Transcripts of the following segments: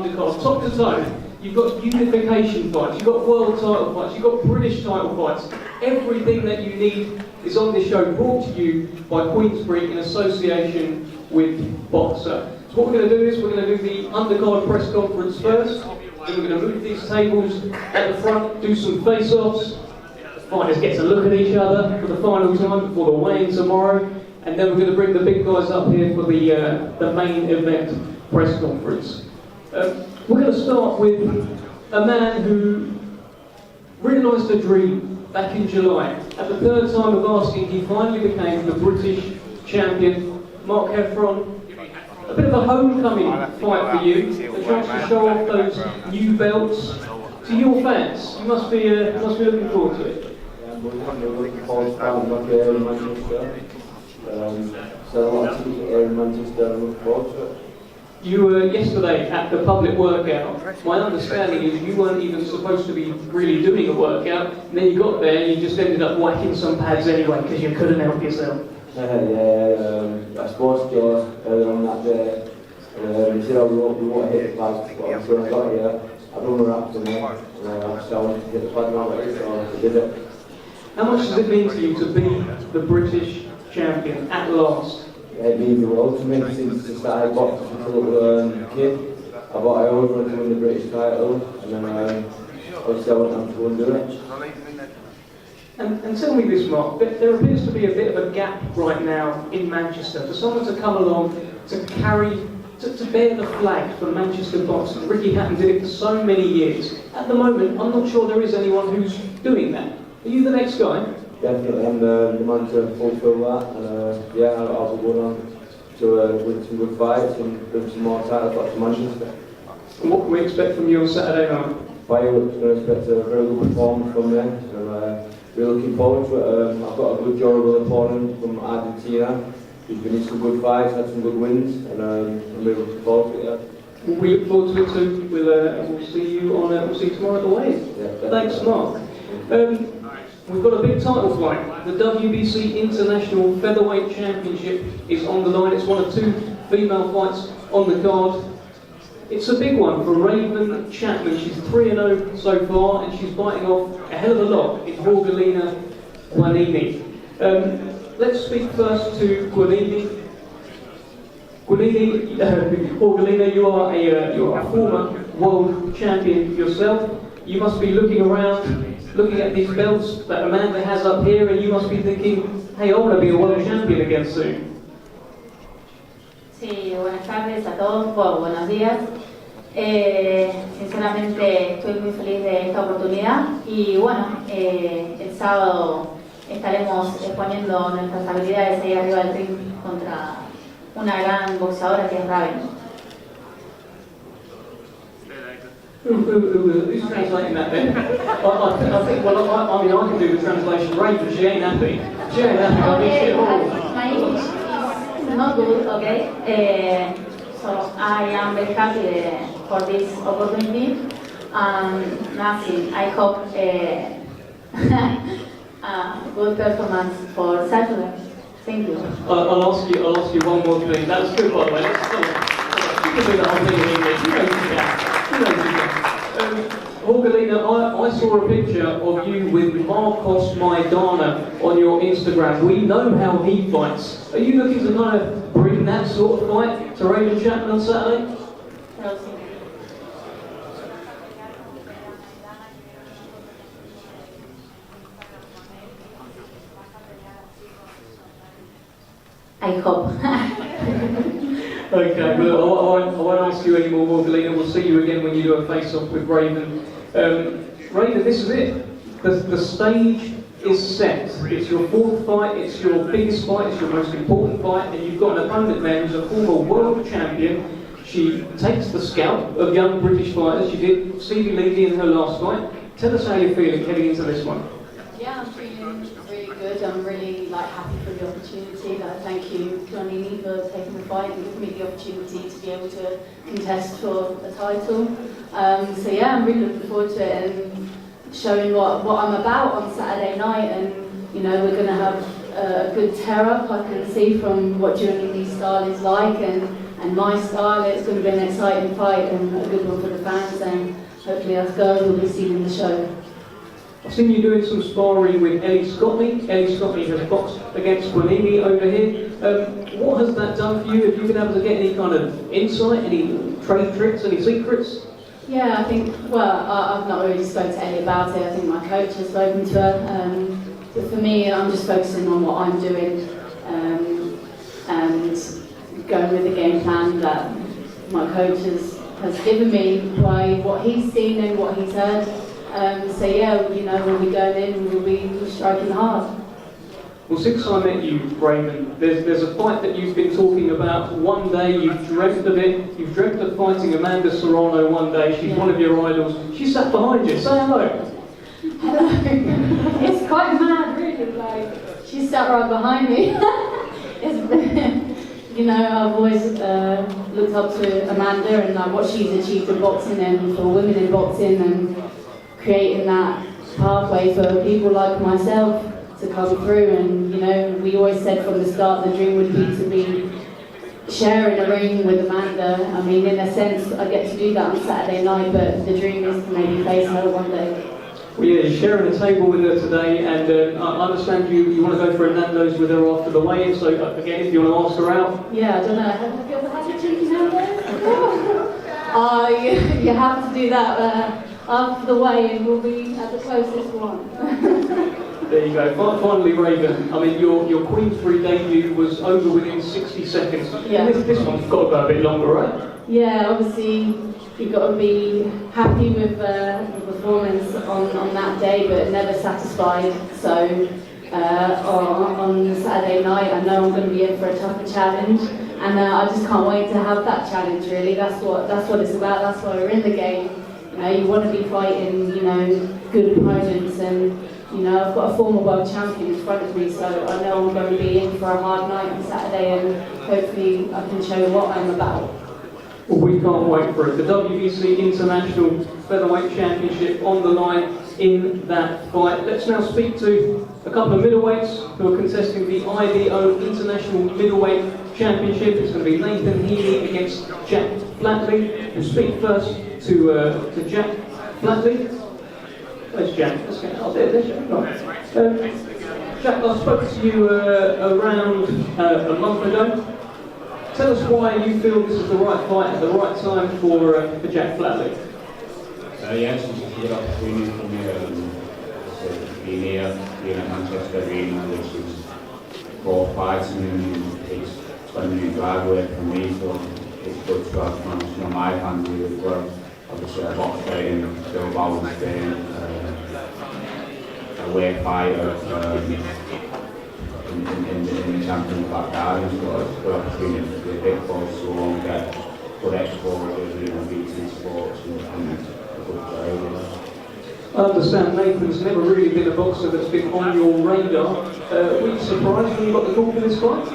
undercard, top to toe. You've got unification fights, you've got world title fights, you've got British title fights. Everything that you need is on this show, brought to you by Queensbury in association with Boxer. So what we're going to do is we're going to do the undercard press conference first. Then we're going to move these tables at the front, do some face-offs. The fighters get to look at each other for the final time before the weigh-in tomorrow. And then we're going to bring the big guys up here for the main event press conference. We're going to start with a man who realised a dream back in July. At the third time of asking, he finally became the British champion. Mark Heffron, a bit of a homecoming fight for you, a chance to show off those new belts to your fans. You must be looking forward to it. Yeah, I'm looking forward to starting back here in Manchester. So a lot of people here in Manchester, I'm looking forward to it. You were yesterday at the public workout. My understanding is you weren't even supposed to be really doing a workout, and then you got there and you just ended up whacking some pads anyway because you couldn't help yourself. I suppose Joe earlier on that day, he said, oh, we won't hit the pads, but when I got here, I done a rap to me, so I wanted to hit the pads out there, so I did it. How much does it mean to you to be the British champion at last? It means the world to me since I started boxing as a little kid. I always wanted to win the British title, and then obviously I went on to go and do it. And tell me this, Mark, there appears to be a bit of a gap right now in Manchester for someone to come along to bear the flag for Manchester boxing. Ricky Hatton did it for so many years. At the moment, I'm not sure there is anyone who's doing that. Are you the next guy? Definitely, I'm the man to fulfil that, and yeah, I'll be going on to win some good fights and bring some more titles back to Manchester. And what can we expect from you on Saturday night? Fireworks, going to expect a very good performance from me, so we're looking forward to it. I've got a good, durable opponent from Argentina. He's been in some good fights, had some good wins, and I'm really looking forward to it. Yeah. Well, we look forward to it too. We'll see you tomorrow at the weigh-in. Yeah, thanks, Mark. We've got a big title fight. The WBC International Featherweight Championship is on the line. It's one of two female fights on the card. It's a big one for Raven Chapman. She's 3-0 so far, and she's biting off a hell of a lot in Jorgelina Guanini. Let's speak first to Guanini. Jorgelina, you're a former world champion yourself. You must be looking around, looking at these belts that Amanda has up here, and you must be thinking, hey, I want to be a world champion again soon. Sí, buenas tardes a todos, buenos días. Sinceramente estoy muy feliz de esta oportunidad y bueno, el sábado estaremos exponiendo nuestras habilidades ahí arriba del ring contra una gran boxeadora que es Raven. Who's translating that then? I think, well, I mean, I can do the translation right, but she ain't happy. She ain't happy, I mean, shit all. My English is not good, okay? So I am very happy for this opportunity. Nothing, I hope a good performance for Saturday. Thank you. I'll ask you one more thing. That was good, by the way. Let's stop. You can do the whole thing in English. You know you can. Jorgelina, I saw a picture of you with Marcos Maidana on your Instagram. We know how he fights. Are you looking to kind of bring that sort of fight to Raven Chapman on Saturday? I hope. Okay, well, I won't ask you any more, Jorgelina. We'll see you again when you do a face-off with Raven. Raven, this is it. The stage is set. It's your fourth fight, it's your biggest fight, it's your most important fight, and you've got an opponent there who's a former world champion. She takes the scalp of young British fighters. She did Stevie Levy in her last fight. Tell us how you're feeling heading into this one. Yeah, I'm feeling really good. I'm really happy for the opportunity. Thank you, Guanini, for taking the fight and giving me the opportunity to be able to contest for a title. So yeah, I'm really looking forward to it and showing what I'm about on Saturday night. And you know, we're going to have a good tear up. I can see from what Guanini's style is like, and and my style. It's going to be an exciting fight and a good one for the fans, and hopefully us girls will be seen in the show. I've seen you doing some sparring with Ellie Scotney. Ellie Scotney has boxed against Bonini over here. What has that done for you? Have you been able to get any kind of insight, any trade tricks, any secrets? Yeah, I think, well, I've not really spoken to Ellie about it. I think my coach has spoken to her. But for me, I'm just focusing on what I'm doing and going with the game plan that my coach has given me by what he's seen and what he's heard. So yeah, you know, we'll be going in, we'll be striking hard. Well, since I met you, Raven, there's a fight that you've been talking about. One day you've dreamt of it. You've dreamt of fighting Amanda Serrano one day. She's one of your idols. She sat behind you. Say hello. Hello. It's quite mad, really. Like, she sat right behind me. You know, I've always looked up to Amanda and like what she's achieved in boxing and for women in boxing and creating that pathway for people like myself to come through. And you know, we always said from the start the dream would be to be sharing a ring with Amanda. I mean, in a sense, I get to do that on Saturday night, but the dream is to maybe face her one day. Well, yeah, you're sharing a table with her today, and I understand you want to go for a Nando's with her after the weigh-in, so again, if you want to ask her out. Yeah, I don't know, have you ever had a cheeky Nando's? You have to do that after the weigh-in, we'll be at the closest one. There you go. Finally, Raven, I mean, your Queensbury debut was over within 60 seconds. Yeah. This one's got to go a bit longer, right? Yeah, obviously, you've got to be happy with the performance on that day, but never satisfied. So on Saturday night, I know I'm going to be in for a tougher challenge, and I just can't wait to have that challenge. Really, that's what it's about. That's why we're in the game. You know, you want to be fighting, you know, good opponents, and you know, I've got a former world champion in front of me, so I know I'm going to be in for a hard night on Saturday, and hopefully I can show what I'm about. Well, we can't wait for it. The WBC International Featherweight Championship on the line in that fight. Let's now speak to a couple of middleweights who are contesting the IBO International Middleweight Championship. It's going to be Nathan Healy against Jack Flatley. We'll speak first to Jack Flatley. Where's Jack? Let's get out there. There's Jack. Right. Jack, I spoke to you around a month ago. Tell us why you feel this is the right fight at the right time for Jack Flatley. Yes, it's a good opportunity for me to be here, being at Manchester Arena, which is 4 fights and it's 20-minute drive away from me, so it's good to have my hands here as well. Obviously, I boxed out in Bilbao in Spain, away fighter. In the Champions back there, so it's a good opportunity to be a big boss, so we'll get good exposure, you know, BT Sports and a good player. I understand Nathan's never really been a boxer that's been on your radar. Were you surprised when you got the call for this fight?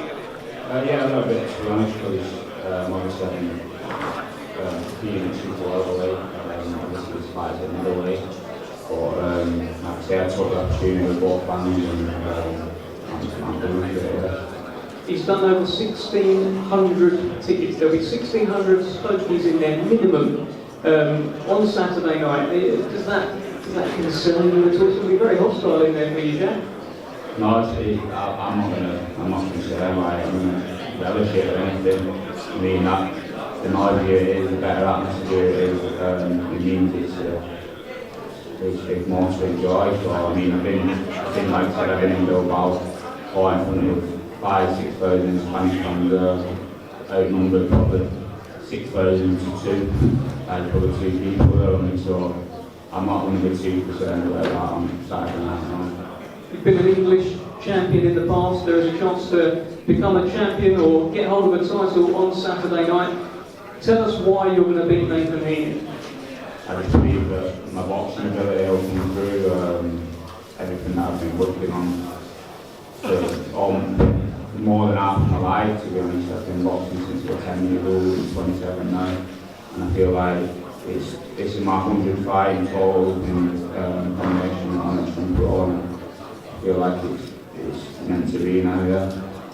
Yeah, a little bit, to be honest, because obviously I've been in super welterweight, obviously this fight's at middleweight, but like I say, I took the opportunity with both hands and he's done over 1,600 tickets. There'll be 1,600 Stokies in there minimum on Saturday night. Does that concern you at all? It's going to be very hostile in there for you, Jack. No, I'm not concerned. Like, I'm going to relish it or anything. I mean, the noisier it is, the better atmosphere it is. It means it's more to enjoy. So I mean, I've been like I said, I've been in Bilbao. Or in front of 5,000-6,000 Spanish fans, outnumbered probably 6,000 to 2. I had probably 2 people there on me, so I'm not going to be too concerned about that on Saturday night. You've been an English champion in the past. There is a chance to become a champion or get hold of a title on Saturday night. Tell us why you're going to beat Nathan Healy. I just believe that my boxing ability will come through, everything that I've been working on. More than half of my life, to be honest. I've been boxing since I was 10 years old, I'm 27 now, and I feel like this is my 100th fight in total in combination of honest and pro, and I feel like it's meant to be now, yeah.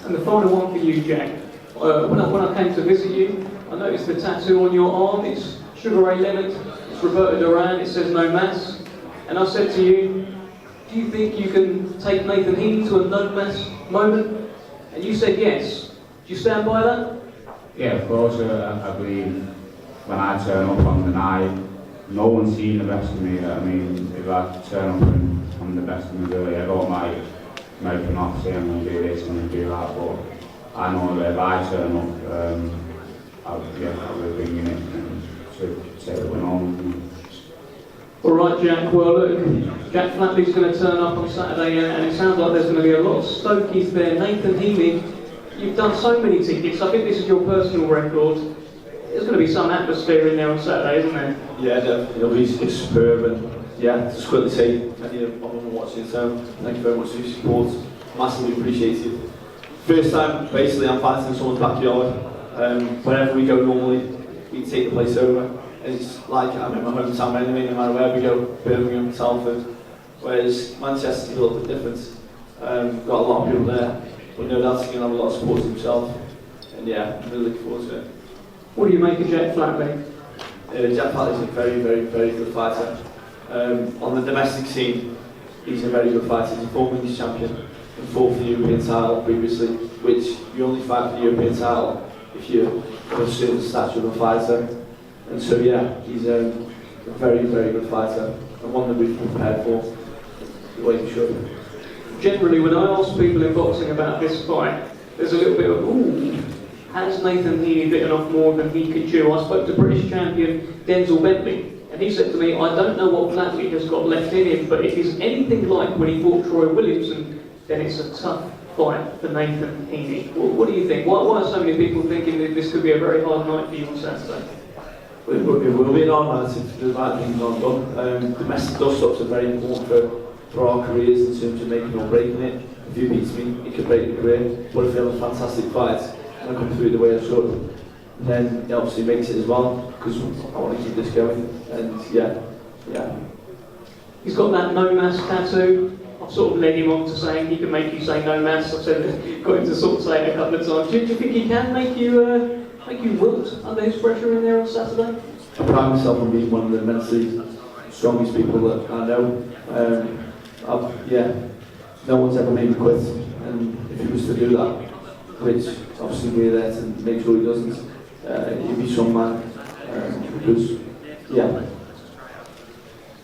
And the final one for you, Jack. when I came to visit you, I noticed the tattoo on your arm. It's Sugar Ray Leonard, it's Roberto Duran, it says no mass. And I said to you, do you think you can take Nathan Heaney to a no mass moment? And you said yes. Do you stand by that? Yeah, of course. I believe when I turn up on the night, no one's seen the best of me. I mean, if I turn up and I'm the best of me, really, I don't like making off saying I'm going to do this, I'm going to do that, but I know that if I turn up, I'll be bringing it and to take the win home. All right, Jack. Well, look, Jack Flatley's going to turn up on Saturday, and it sounds like there's going to be a lot of Stokies there. Nathan Heaney, you've done so many tickets. I think this is your personal record. There's going to be some atmosphere in there on Saturday, isn't there? Yeah, definitely. It'll be superb, and yeah, just quickly say, everyone watching, so thank you very much for your support. Massively appreciated. First time, basically, I'm fighting in someone's backyard. Wherever we go normally, we take the place over. It's like I'm in my hometown anyway, no matter where we go, Birmingham, Salford. Whereas Manchester's a little bit different. Got a lot of people there. We know that's going to have a lot of support himself. And yeah, I'm really looking forward to it. What do you make of Jack Flatley? Jack Flatley's a very, very, very good fighter. On the domestic scene, he's a very good fighter. He's a former English champion and fought for the European title previously, which you only fight for the European title if you're of a certain stature of a fighter. And so yeah, he's a very, very good fighter and one that we've prepared for the way we should. Generally, when I ask people in boxing about this fight, there's a little bit of, ooh, has Nathan Heaney bitten off more than he could chew? I spoke to British champion Denzel Bentley, and he said to me, I don't know what Flatley has got left in him, but if he's anything like when he fought Troy Williamson, then it's a tough fight for Nathan Heaney. What do you think? Why are so many people thinking that this could be a very hard night for you on Saturday? It will be an hard night if the right things aren't done. Domestic dust-ups are very important for our careers in terms of making or breaking it. If you beat me, it could break your career. But if you have a fantastic fight and I come through the way I should, then it obviously makes it as well, because I want to keep this going. And yeah. He's got that no mass tattoo. I've sort of led him on to saying he can make you say no mass. I've said, got him to sort of say it a couple of times. Do you think he can make you wilt under his pressure in there on Saturday? I pride myself on being one of the immensely strongest people that I know. No one's ever made me quit, and if he was to do that, which obviously we're there to make sure he doesn't, he'd be a strong man, because, yeah.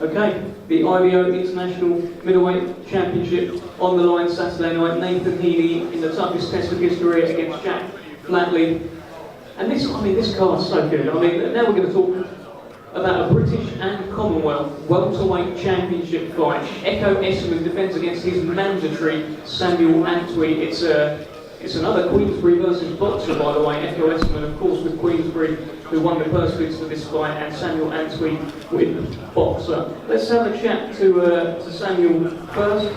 Okay, the IBO International Middleweight Championship on the line Saturday night. Nathan Heaney in the toughest test of his career against Jack Flatley. And this card's so good. Now we're going to talk about a British and Commonwealth welterweight championship fight. Echo Esselman defends against his mandatory Samuel Antwi. It's another Queensbury versus boxer, by the way. Echo Esselman, of course, with Queensbury, who won the purse bids for this fight, and Samuel Antwi with boxer. Let's have a chat to Samuel first.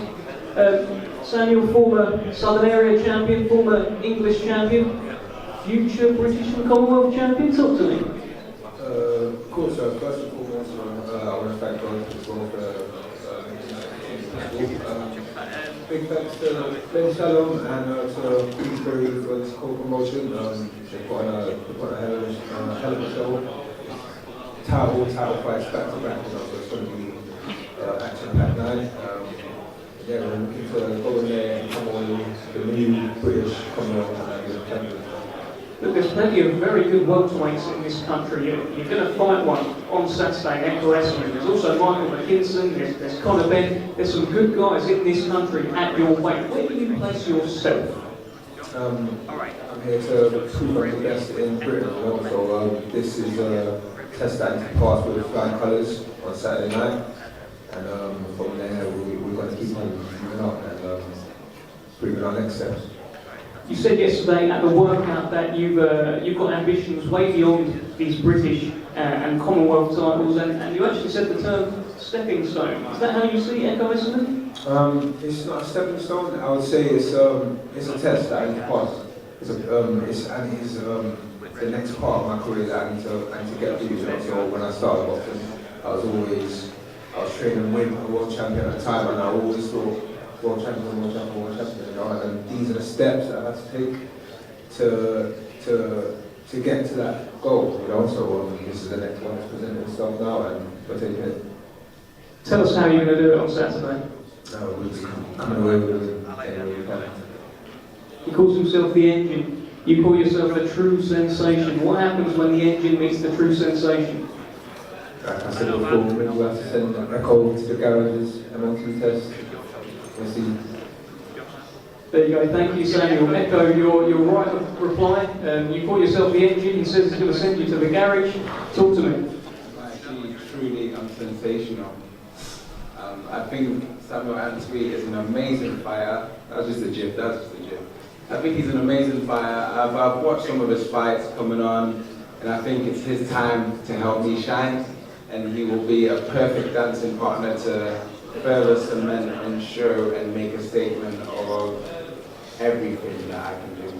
Samuel, former Southern Area champion, former English champion, future British and Commonwealth champion. Talk to me. Of course, first and foremost, I want to thank God as well for big thanks to Ben Shalom and to Queensbury for this whole promotion. They put on a hell of a show. Title fights back to back, so it's going to be action-packed night. We're looking to go in there and come on the new British Commonwealth champion. But there's plenty of very good welterweights in this country. You're going to fight one on Saturday, Echo Esselman. There's also Michael McKinson, there's Conor Benn. There's some good guys in this country at your weight. Where do you place yourself? I'm here to prove I'm the best in Britain, so this is a test that I can pass with flying colours on Saturday night. And from there, we're going to keep on moving up and proving our next steps. You said yesterday at the workout that you've got ambitions way beyond these British and Commonwealth titles, and you actually said the term stepping stone. Is that how you see Echo Esselman? It's not a stepping stone. I would say it's a test that I need to pass. It's the next part of my career that I need to get through. So when I started boxing, I was training to win a world champion at the time, and I always thought world champion, and these are the steps that I have to take to to get to that goal, you know. So this is the next one that's presenting itself now, and we'll take it. Tell us how you're going to do it on Saturday. No, we'll be coming away with it. He calls himself the Engine. You call yourself the true sensation. What happens when the Engine meets the true sensation? Like I said before, we have to send a code to the garages and onto the test. We'll see. There you go. Thank you, Samuel. Echo your right of reply. You call yourself the Engine. He says he's going to send you to the garage. Talk to me. Actually, truly sensational. I think Samuel Antwi is an amazing fighter. That's just a gif. I think he's an amazing fighter. I've watched some of his fights coming on, and I think it's his time to help me shine. And he will be a perfect dancing partner to further cement and show and make a statement of everything that I can do.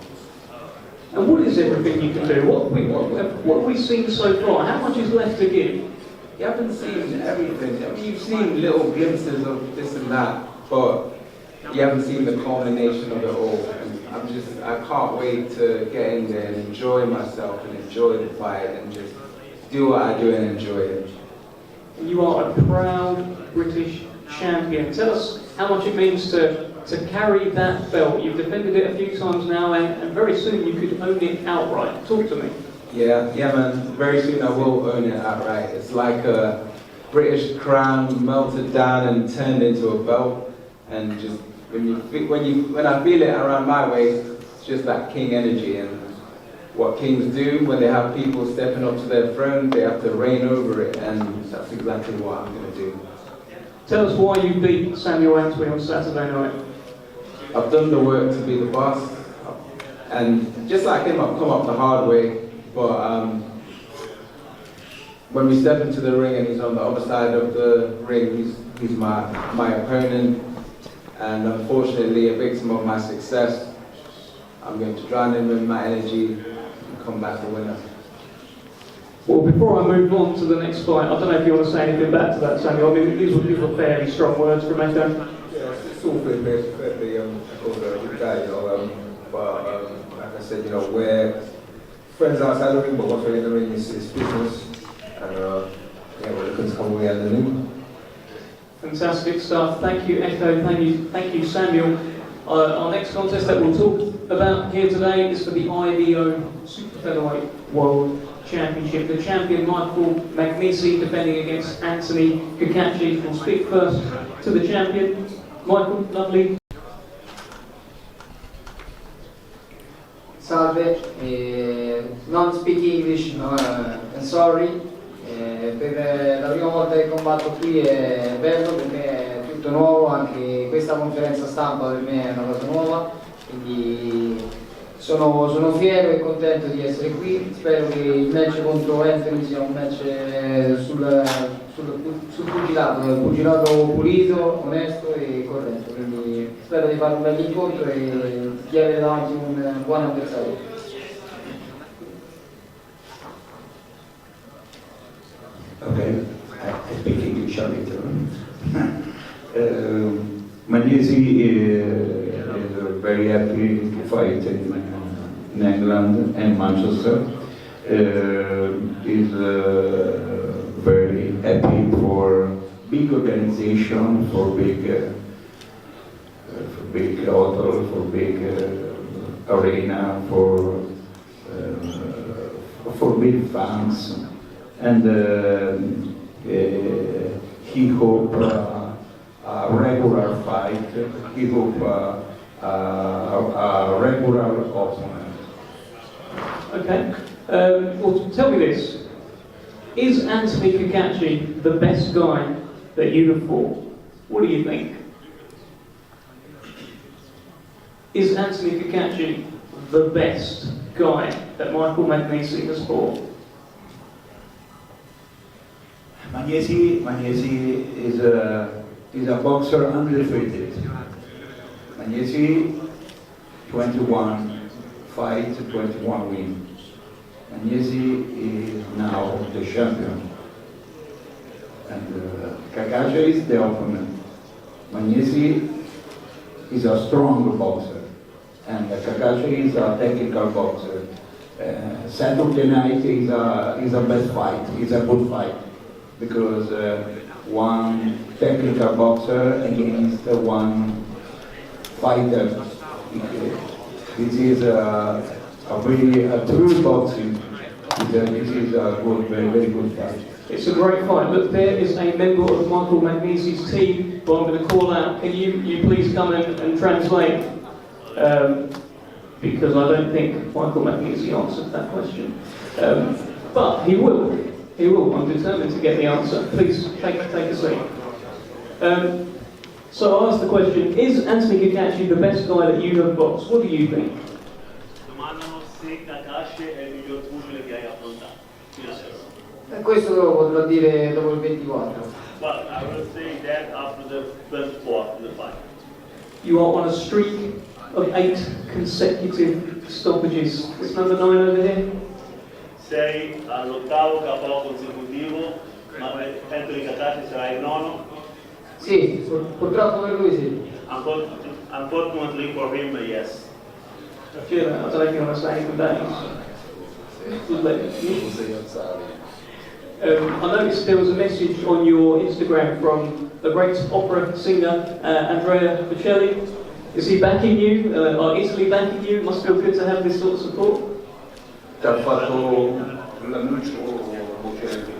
And what is everything you can do? What have we seen so far? How much is left to give? You haven't seen everything. I mean, you've seen little glimpses of this and that, but you haven't seen the culmination of it all. And I can't wait to get in there and enjoy myself and enjoy the fight and just do what I do and enjoy it. You are a proud British champion. Tell us how much it means to carry that belt. You've defended it a few times now, and very soon you could own it outright. Talk to me. Yeah, man. Very soon I will own it outright. It's like a British crown melted down and turned into a belt, and just when I feel it around my waist, it's just that king energy. And what kings do when they have people stepping up to their throne, they have to reign over it, and that's exactly what I'm going to do. Tell us why you beat Samuel Antwi on Saturday night. I've done the work to be the boss, and just like him, I've come up the hard way. But when we step into the ring and he's on the other side of the ring, he's my opponent, and unfortunately a victim of my success. I'm going to drown him in my energy and come back a winner. Well, before I move on to the next fight, I don't know if you want to say anything back to that, Samuel. I mean, these were fairly strong words from Echo. Yeah, it's all fairly called a good guy, you know. But like I said, you know, we're friends outside the ring, but once we're in the ring, it's business. And yeah, we're looking to come away at the ring. Fantastic stuff. Thank you, Echo. Thank you, Samuel. Our next contest that we'll talk about here today is for the IBO Super Featherweight World Championship. The champion, Michael Magnesi, defending against Anthony Kakachi. We'll speak first to the champion. Michael, lovely. Salve, non speak English, no, sorry. Per la prima volta che combatto qui è bello perché è tutto nuovo, anche questa conferenza stampa per me è una cosa nuova, quindi sono fiero e contento di essere qui. Spero che il match contro Heffron sia un match sul pugilato pulito, onesto e corretto, quindi spero di fare un bel incontro e di avere davanti un buon avversario. Okay, I speak English a little. Magnesi is very happy to fight in England and Manchester. Is very happy for big organization, for big hotel, for big arena, for big fans. And he hope a regular fight, he hope a regular opponent. Okay, well tell me this, is Anthony Kakachi the best guy that you have fought? What do you think? Is Anthony Kakachi the best guy that Michael Magnesi has fought? Magnesi is a boxer undefeated. Magnesi 21 fight, 21 win. Magnesi is now the champion. And Kakachi is the opponent. Magnesi is a strong boxer. And Kakachi is a technical boxer. Saturday night is a best fight, is a good fight, because one technical boxer against one fighter. This is a true boxing. This is a good, very, very good fight. It's a great fight. Look, there is a member of Michael Magnesi's team who I'm going to call out. Can you please come in and translate? Because I don't think Michael Magnesi answered that question. But he will. He will. I'm determined to get the answer. Please take a seat. So I'll ask the question, is Anthony Kakashi the best guy that you have boxed? What do you think? Domandano se Kakashi è il miglior pugile che hai affrontato. Questo lo potrò dire dopo il 24. But I will say that after the first part of the fight. You are on a streak of 8 consecutive stoppages. It's number 9 over here. Sei all'8º KO consecutivo, ma Anthony Kakashi sarà il 9º. Sì, purtroppo per lui sì. Unfortunately for him, yes. I don't know if you want to say anything about I noticed there was a message on your Instagram from the great opera singer Andrea Bocelli. Is he backing you? Are Italy backing you? It must feel good to have this sort of support. Ti ha fatto l'annuncio Bocelli,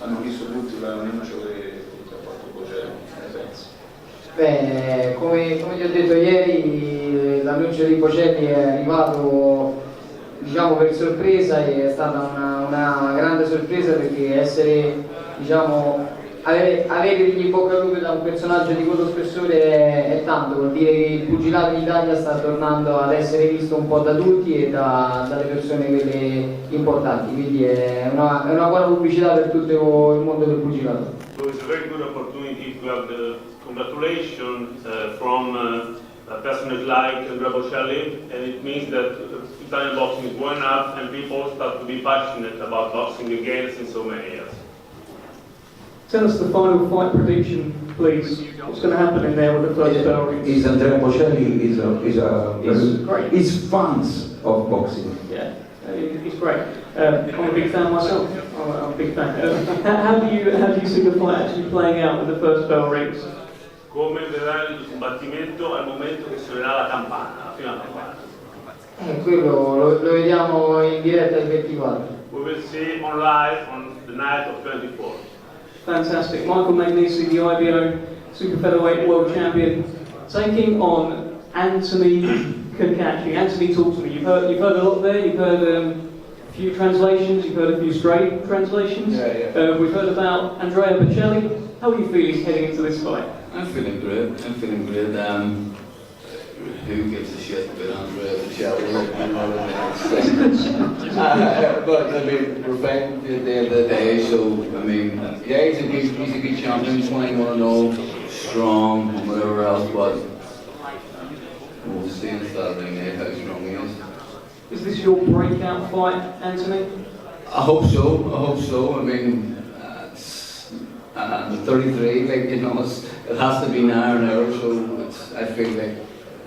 hanno visto tutti l'annuncio che ti ha fatto Bocelli, ne pensi? Beh, come ti ho detto ieri, l'annuncio di Bocelli è arrivato, diciamo, per sorpresa, e è stata una grande sorpresa, perché avere degli in bocca al lupo da un personaggio di quello spessore è tanto, vuol dire che il pugilato in Italia sta tornando ad essere visto un po' da tutti e dalle persone quelle importanti, quindi è una buona pubblicità per tutto il mondo del pugilato. So it's a very good opportunity to have the congratulations from a personage like Andrea Bocelli, and it means that Italian boxing is growing up and people start to be passionate about boxing again since so many years. Tell us the final fight prediction, please. What's going to happen in there with the first bell rings? Is Andrea Bocelli is fans of boxing. Yeah, he's great. I'm a big fan myself. I'm a big fan. How do you see the fight actually playing out with the first bell rings? Come vedrà il combattimento al momento che suonerà la campana, fino alla campana. Quello lo vediamo in diretta il 24. We will see on live on the night of 24. Fantastic. Michael Magnesi, the IBO Super Featherweight World Champion, taking on Anthony Kakashi. Anthony, talk to me. You've heard a lot there. You've heard a few translations. You've heard a few straight translations. Yeah. We've heard about Andrea Bocelli. How are you feeling heading into this fight? I'm feeling great. Who gives a shit about Andrea Bocelli? But I mean, we're back at the end of the day, so I mean, yeah, he's a good champion, 21-0, strong, and whatever else, but we'll see on Saturday night how strong he is. Is this your breakout fight, Anthony? I hope so. I mean, I'm 33, like, you know, it has to be now or never, so I feel like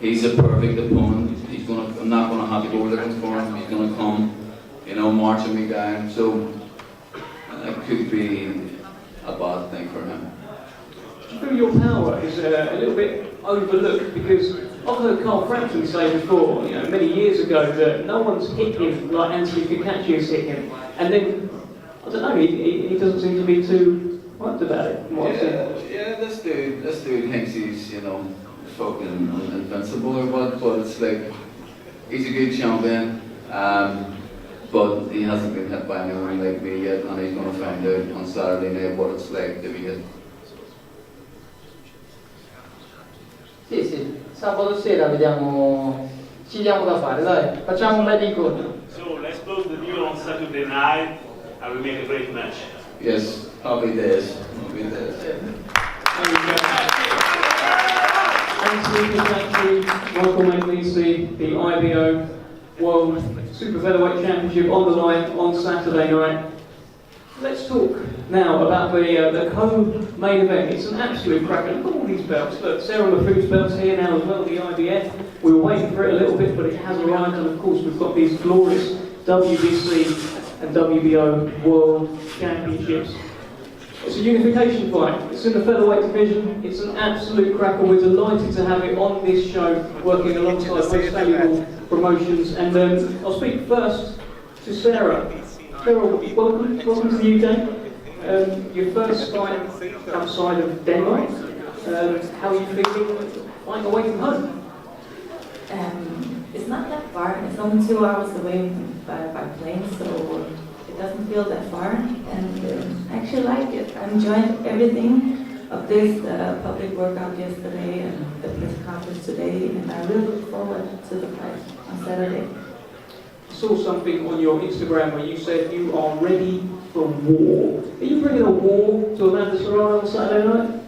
he's a perfect opponent. I'm not gonna have to go looking for him. He's gonna come, you know, marching me down. So it could be a bad thing for him. Do you feel your power is a little bit overlooked? Because I've heard Carl Frampton say before, you know, many years ago, that no one's hit him like Anthony Kakashi has hit him. And then, I don't know, he doesn't seem to be too worked about it. Yeah, this dude thinks he's, you know, fucking invincible or what, but it's like, he's a good champion, but he hasn't been hit by anyone like me yet, and he's going to find out on Saturday night what it's like to be hit. Sì, sabato sera ci diamo da fare, dai, facciamo un bel incontro. So let's close the deal on Saturday night and we make a great match. Yes, happy days. Anthony Kakashi, Michael Magnesi, the IBO World Super Featherweight Championship on the line on Saturday night. Let's talk now about the co-main event. It's an absolute cracker. Look at all these belts. Look, Sarah Mahfoud's belt's here now as well, the IBF. We were waiting for it a little bit, but it has arrived, and of course we've got these glorious WBC and WBO World Championships. It's a unification fight. It's in the featherweight division. It's an absolute cracker. We're delighted to have it on this show, working alongside most valuable promotions. And I'll speak first to Sarah. Sarah, welcome to the UK. Your first fight outside of Denmark. How are you feeling flying away from home? It's not that far. It's only 2 hours away by plane, so it doesn't feel that far. And I actually like it. I enjoyed everything of this public workout yesterday and the press conference today, and I really look forward to the fight on Saturday. I saw something on your Instagram where you said you are ready for war. Are you bringing a war to Amanda Serrano on Saturday night?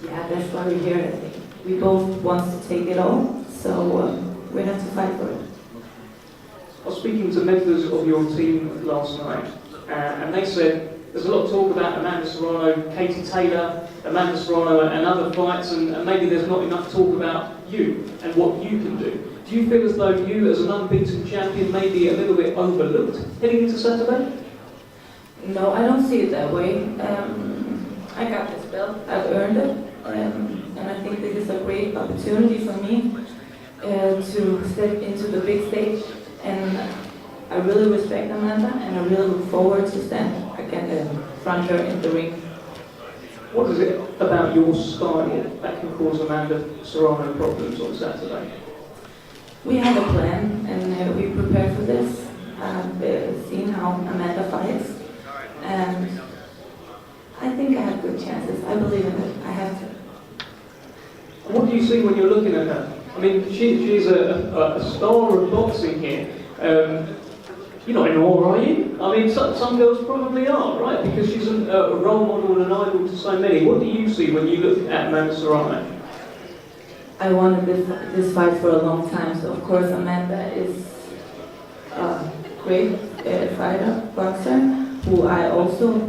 Yeah, that's why we're here. I think we both want to take it all, so we have to fight for it. I was speaking to members of your team last night, and they said there's a lot of talk about Amanda Serrano, Katie Taylor, Amanda Serrano, and other fights, and maybe there's not enough talk about you and what you can do. Do you feel as though you, as an unbeaten champion, may be a little bit overlooked heading into Saturday? No, I don't see it that way. I got this belt. I've earned it. And I think this is a great opportunity for me to step into the big stage. And I really respect Amanda, and I really look forward to stand again in front of her in the ring. What is it about your style that can cause Amanda Serrano problems on Saturday? We have a plan, and we prepare for this. I've seen how Amanda fights, and I think I have good chances. I believe in it. I have to. What do you see when you're looking at her? I mean, she's a star of boxing here. You're not in awe, are you? I mean, some girls probably are, right? Because she's a role model and an idol to so many. What do you see when you look at Amanda Serrano? I wanted this fight for a long time, so of course Amanda is a great fighter, boxer, who I also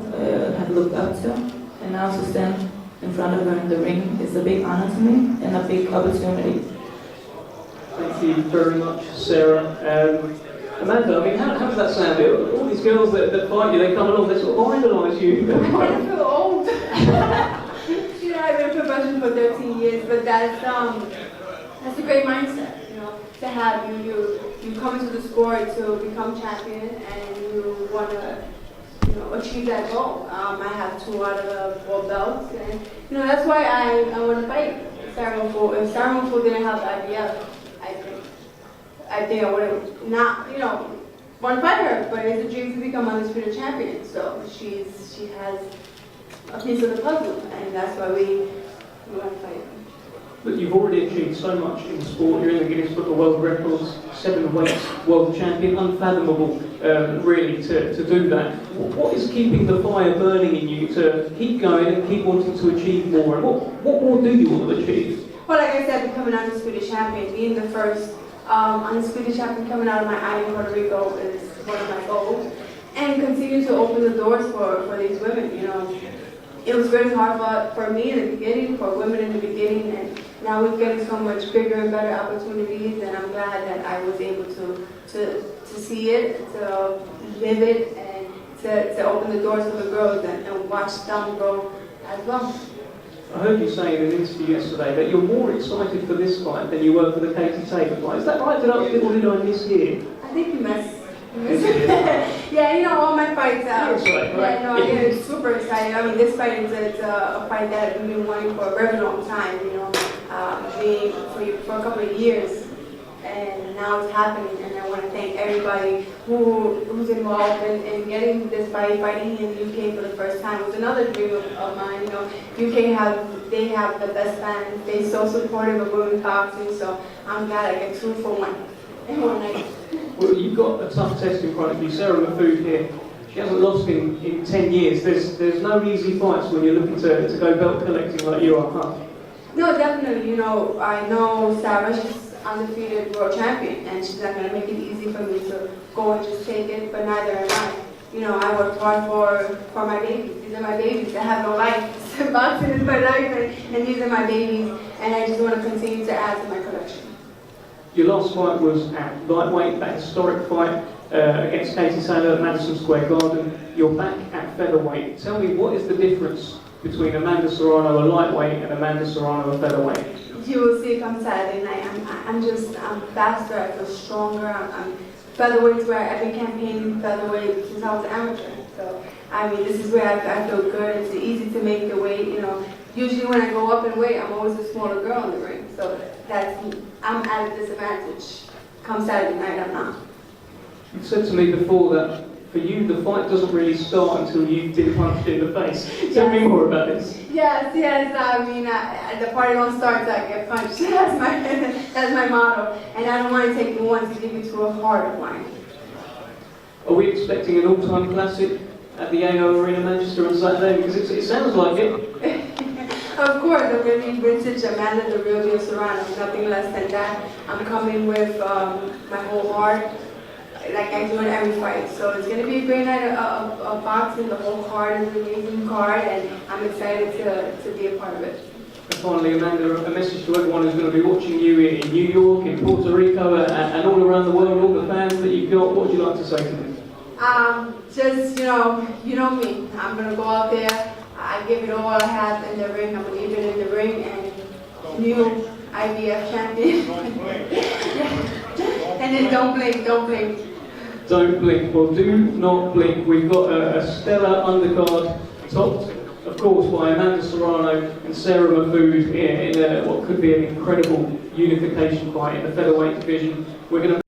have looked up to, and now to stand in front of her in the ring is a big honor to me and a big opportunity. Thank you very much, Sarah. Amanda, I mean, how does that sound? All these girls that fight you, they come along, they sort of idolise you. I feel old. You know, I've been professional for 13 years, but that's a great mindset, you know, to have. You come into the sport to become champion, and you want to, you know, achieve that goal. I have 2 out of the 4 belts, and you know that's why I want to fight Sarah Mahfoud. If Sarah Mahfoud didn't have the IBF, I think I would have not, you know, want to fight her. But it's a dream to become undisputed champion. So she has a piece of the puzzle, and that's why we want to fight her. But you've already achieved so much in sport. You're in the Guinness Book of World Records, 7 weights world champion, unfathomable, really, to do that. What is keeping the fire burning in you to keep going and keep wanting to achieve more? And what more do you want to achieve? Well, like I said, becoming undisputed champion, being the first undisputed champion coming out of my eye in Puerto Rico is one of my goals. And continue to open the doors for these women, you know. It was very hard for me in the beginning, for women in the beginning, and now we're getting so much bigger and better opportunities, and I'm glad that I was able to see it, to live it, and to open the doors for the girls and watch them grow as well. I heard you say in an interview yesterday that you're more excited for this fight than you were for the Katie Taylor fight. Is that right? Did I miss you? I think you missed. Yeah, you know, all my fights. Yeah, no, I'm super excited. I mean, this fight is a fight that we've been wanting for a very long time. You know, for a couple of years, and now it's happening. And I want to thank everybody who's involved in getting this fight, fighting in the UK for the first time. It was another dream of mine. You know, UK have the best fans. They're so supportive of women boxing. So I'm glad I get 2 for 1 in one night. Well, you've got a tough test in front of you. Sarah Mahfoud here, she hasn't lost in 10 years. There's no easy fights when you're looking to go belt collecting like you are, huh? No, definitely. You know, I know Sarah, she's undefeated world champion, and she's not going to make it easy for me to go and just take it, but neither am I. You know, I worked hard for my babies. These are my babies. I have no life. Boxing is my life, and these are my babies, and I just want to continue to add to my collection. Your last fight was at lightweight, that historic fight against Katie Taylor at Madison Square Garden. You're back at featherweight. Tell me, what is the difference between Amanda Serrano, a lightweight, and Amanda Serrano, a featherweight? You will see come Saturday night. I'm faster, I feel stronger. Featherweight's where I've been campaigning featherweight since I was an amateur. So, I mean, this is where I feel good. It's easy to make the weight, you know. Usually when I go up in weight, I'm always a smaller girl in the ring. So I'm at a disadvantage. Come Saturday night, I'm not. You said to me before that for you, the fight doesn't really start until you've been punched in the face. Tell me more about this. Yes. I mean, the party don't start till I get punched. That's my motto. And I don't want to take you one to give you to a heart of mine. Are we expecting an all-time classic at the AO Arena Manchester on Saturday? Because it sounds like it. Of course, I'm going to be vintage Amanda the real deal Serrano. Nothing less than that. I'm coming with my whole heart, like I do in every fight. So it's going to be a great night of boxing. The whole card is an amazing card, and I'm excited to be a part of it. And finally, Amanda, a message to everyone who's going to be watching you in New York, in Puerto Rico, and all around the world, all the fans that you've got. What would you like to say to them? Just, you know me. I'm going to go out there. I give it all I have in the ring. I'm going to leave it in the ring, and new IBF champion. And then don't blink. Don't blink. Well, do not blink. We've got a stellar undercard topped, of course, by Amanda Serrano and Sarah Mahfoud in what could be an incredible unification fight in the featherweight division. We're going to